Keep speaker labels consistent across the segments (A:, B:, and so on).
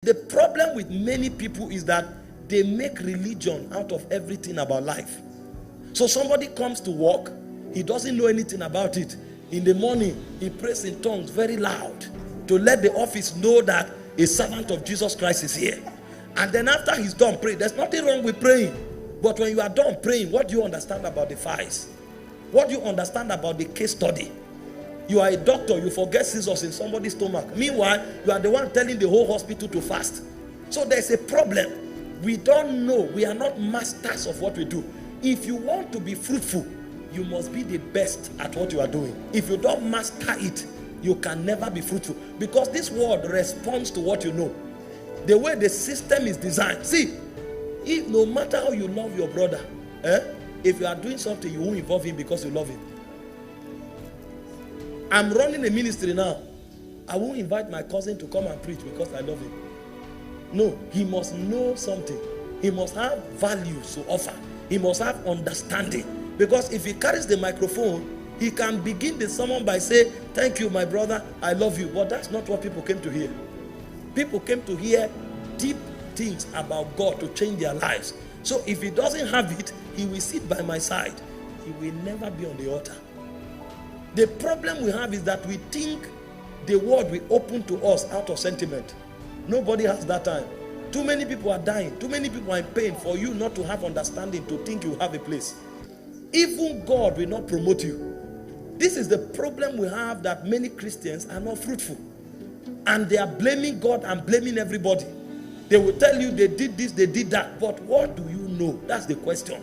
A: The problem with many people is that they make religion out of everything about life. So somebody comes to work, he doesn't know anything about it. In the morning, he prays in tongues very loud to let the office know that a servant of Jesus Christ is here. And then after he's done praying, there's nothing wrong with praying. But when you are done praying, what do you understand about the files? What do you understand about the case study? You are a doctor, you forget scissors in somebody's stomach. Meanwhile, you are the one telling the whole hospital to fast. So there's a problem. We don't know. We are not masters of what we do. If you want to be fruitful, you must be the best at what you are doing. If you don't master it, you can never be fruitful. Because this world responds to what you know. The way the system is designed. See, if no matter how you love your brother, if you are doing something, you won't involve him because you love him. I'm running a ministry now. I won't invite my cousin to come and preach because I love him. No, he must know something. He must have values to offer. He must have understanding. Because if he carries the microphone, he can begin the sermon by saying, thank you, my brother, I love you. But that's not what people came to hear. People came to hear deep things about God to change their lives. So if he doesn't have it, he will sit by my side. He will never be on the altar. The problem we have is that we think the word will open to us out of sentiment. Nobody has that time. Too many people are dying. Too many people are in pain for you not to have understanding, to think you have a place. Even God will not promote you. This is the problem we have, that many Christians are not fruitful. And they are blaming God and blaming everybody. They will tell you they did this, they did that. But what do you know? That's the question.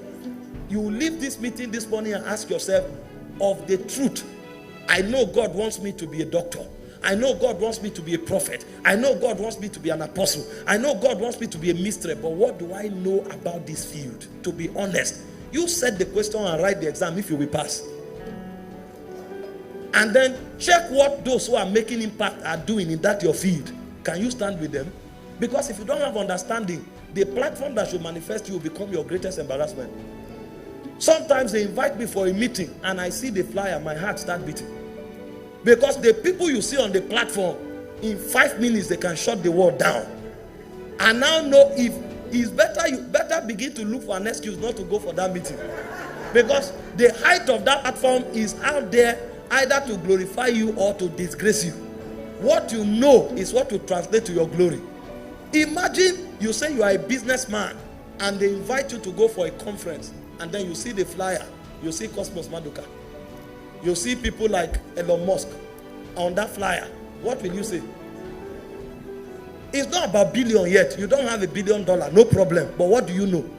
A: You will leave this meeting this morning and ask yourself, of the truth, I know God wants me to be a doctor. I know God wants me to be a prophet. I know God wants me to be an apostle. I know God wants me to be a mystery. But what do I know about this field? To be honest, you set the question and write the exam if you will pass. And then check what those who are making impact are doing in that your field. Can you stand with them? Because if you don't have understanding, the platform that should manifest you will become your greatest embarrassment. Sometimes they invite me for a meeting and I see the flyer, my heart starts beating. Because the people you see on the platform, in 5 minutes they can shut the world down. And now know if it's better, you better begin to look for an excuse not to go for that meeting. Because the height of that platform is out there either to glorify you or to disgrace you. What you know is what will translate to your glory. Imagine you say you are a businessman and they invite you to go for a conference, and then you see the flyer, you see Cosmos Maduka, you see people like Elon Musk on that flyer. What will you say? It's not about billion yet. You don't have $1 billion, no problem. But what do you know?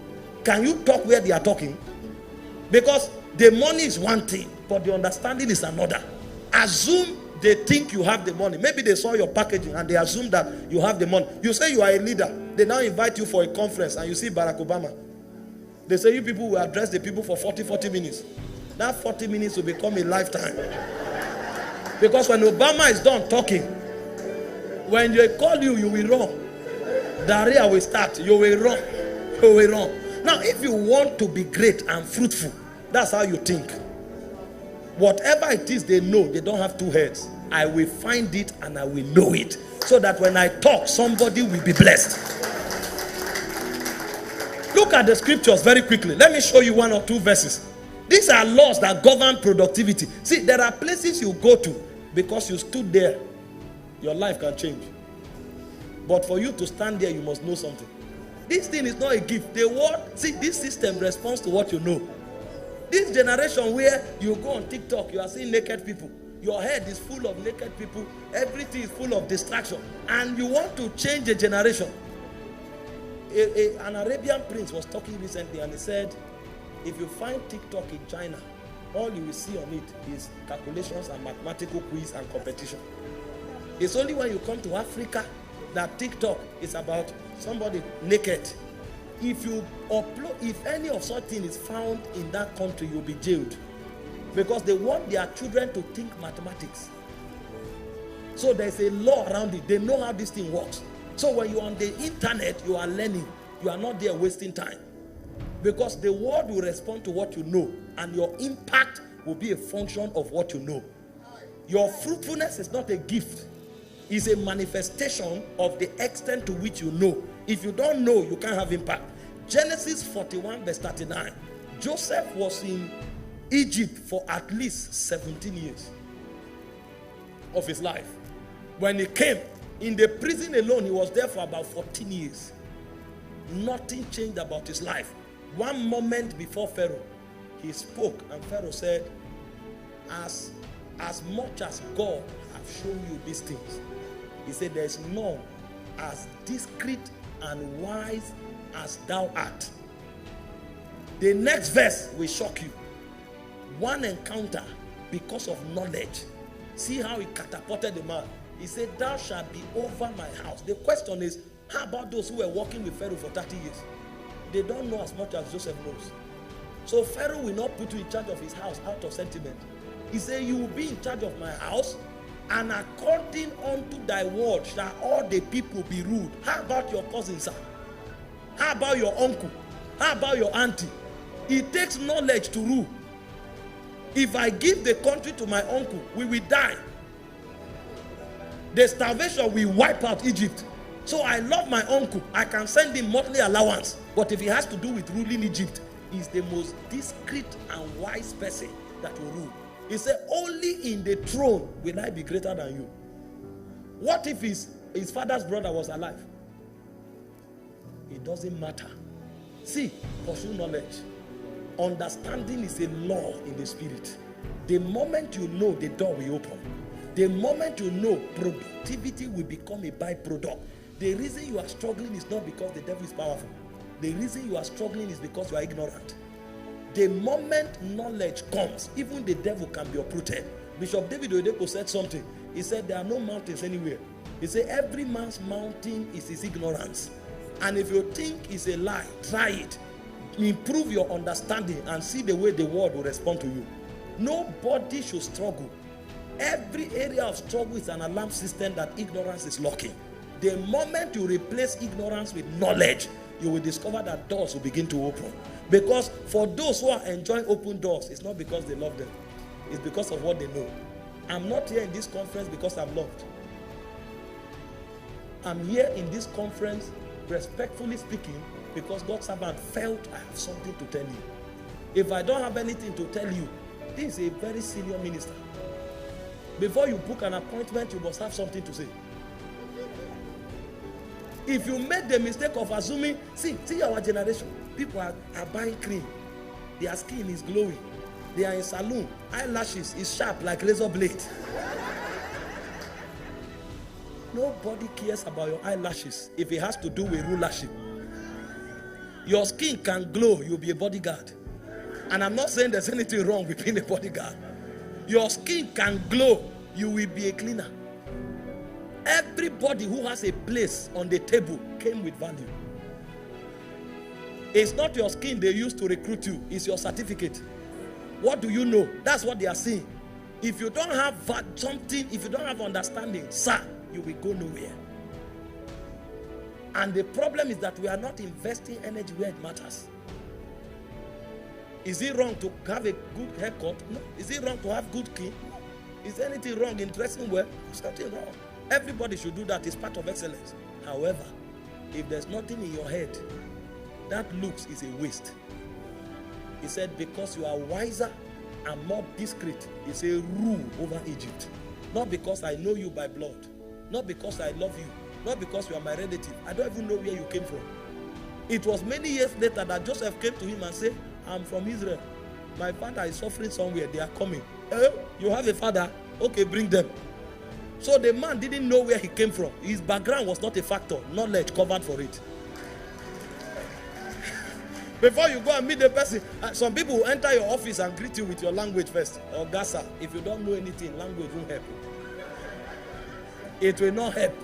A: Can you talk where they are talking? Because the money is one thing, but the understanding is another. Assume they think you have the money. Maybe they saw your packaging and they assume that you have the money. You say you are a leader. They now invite you for a conference and you see Barack Obama. They say you people will address the people for 40 minutes. That 40 minutes will become a lifetime. Because when Obama is done talking, when they call you, you will run. Diarrhea will start. You will run. You will run. Now, if you want to be great and fruitful, that's how you think. Whatever it is they know, they don't have two heads. I will find it and I will know it. So that when I talk, somebody will be blessed. Look at the scriptures very quickly. Let me show you 1 or 2 verses. These are laws that govern productivity. See, there are places you go to because you stood there. Your life can change. But for you to stand there, you must know something. This thing is not a gift. The world, see, this system responds to what you know. This generation where you go on TikTok, you are seeing naked people. Your head is full of naked people. Everything is full of distraction. And you want to change a generation. An Arabian prince was talking recently and he said, if you find TikTok in China, all you will see on it is calculations and mathematical quiz and competition. It's only when you come to Africa that TikTok is about somebody naked. If you upload, if any of such thing is found in that country, you'll be jailed. Because they want their children to think mathematics. So there's a law around it. They know how this thing works. So when you're on the internet, you are learning. You are not there wasting time. Because the world will respond to what you know. And your impact will be a function of what you know. Your fruitfulness is not a gift. is a manifestation of the extent to which you know. If you don't know, you can't have impact. Genesis 41 verse 39. Joseph was in Egypt for at least 17 years of his life. When he came, in the prison alone, he was there for about 14 years. Nothing changed about his life. One moment before Pharaoh, he spoke, and Pharaoh said, as much as God has shown you these things, he said, there is none as discreet and wise as thou art. The next verse will shock you. One encounter because of knowledge. See how he catapulted the man. He said, thou shalt be over my house. The question is, how about those who were working with Pharaoh for 30 years? They don't know as much as Joseph knows. So Pharaoh will not put you in charge of his house out of sentiment. He said, you will be in charge of my house, and according unto thy word shall all the people be ruled. How about your cousin, sir? How about your uncle? How about your auntie? It takes knowledge to rule. If I give the country to my uncle, we will die. The starvation will wipe out Egypt. So I love my uncle. I can send him monthly allowance. But if he has to do with ruling Egypt, he's the most discreet and wise person that will rule. He said, only in the throne will I be greater than you. What if his father's brother was alive? It doesn't matter. See, pursue knowledge. Understanding is a law in the spirit. The moment you know, the door will open. The moment you know, productivity will become a byproduct. The reason you are struggling is not because the devil is powerful. The reason you are struggling is because you are ignorant. The moment knowledge comes, even the devil can be uprooted. Bishop David Oyedepo said something. He said there are no mountains anywhere. He said every man's mountain is his ignorance. And if you think it's a lie, try it. Improve your understanding and see the way the world will respond to you. Nobody should struggle. Every area of struggle is an alarm system that ignorance is locking. The moment you replace ignorance with knowledge, you will discover that doors will begin to open. Because for those who are enjoying open doors, it's not because they love them. It's because of what they know. I'm not here in this conference because I'm loved. I'm here in this conference, respectfully speaking, because God's servant felt I have something to tell you. If I don't have anything to tell you, this is a very senior minister. Before you book an appointment, you must have something to say. If you make the mistake of assuming, see our generation, people are buying cream. Their skin is glowing. They are in salon. Eyelashes is sharp like razor blade. Nobody cares about your eyelashes if it has to do with rulership. Your skin can glow, you'll be a bodyguard. And I'm not saying there's anything wrong with being a bodyguard. Your skin can glow, you will be a cleaner. Everybody who has a place on the table came with value. It's not your skin they use to recruit you, it's your certificate. What do you know? That's what they are saying. If you don't have something, if you don't have understanding, sir, you will go nowhere. And the problem is that we are not investing energy where it matters. Is it wrong to have a good haircut? No. Is it wrong to have good skin? No. Is there anything wrong in dressing well? There's nothing wrong. Everybody should do that. It's part of excellence. However, if there's nothing in your head, that looks is a waste. He said, because you are wiser and more discreet, it's a rule over Egypt. Not because I know you by blood. Not because I love you. Not because you are my relative. I don't even know where you came from. It was many years later that Joseph came to him and said, I'm from Israel. My father is suffering somewhere. They are coming. You have a father? Okay, bring them. So the man didn't know where he came from. His background was not a factor. Knowledge covered for it. Before you go and meet the person, some people will enter your office and greet you with your language first. Or Gaza, if you don't know anything, language won't help. It will not help.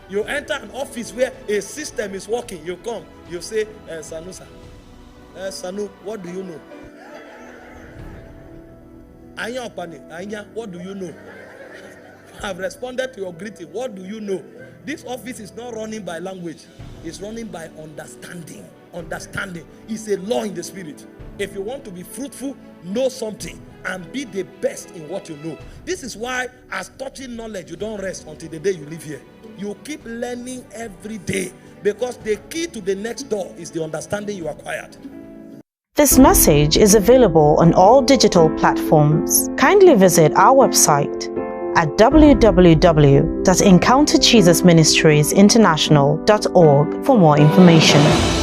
A: You enter an office where a system is working. You come, you say, Sanusa. Sanu, what do you know? Anya Opani, Anya, what do you know? I've responded to your greeting. What do you know? This office is not running by language. It's running by understanding. Understanding is a law in the spirit. If you want to be fruitful, know something and be the best in what you know. This is why, as touching knowledge, you don't rest until the day you leave here. You keep learning every day, because the key to the next door is the understanding you acquired.
B: This message is available on all digital platforms. Kindly visit our website at www.encounterjesusministriesinternational.org for more information.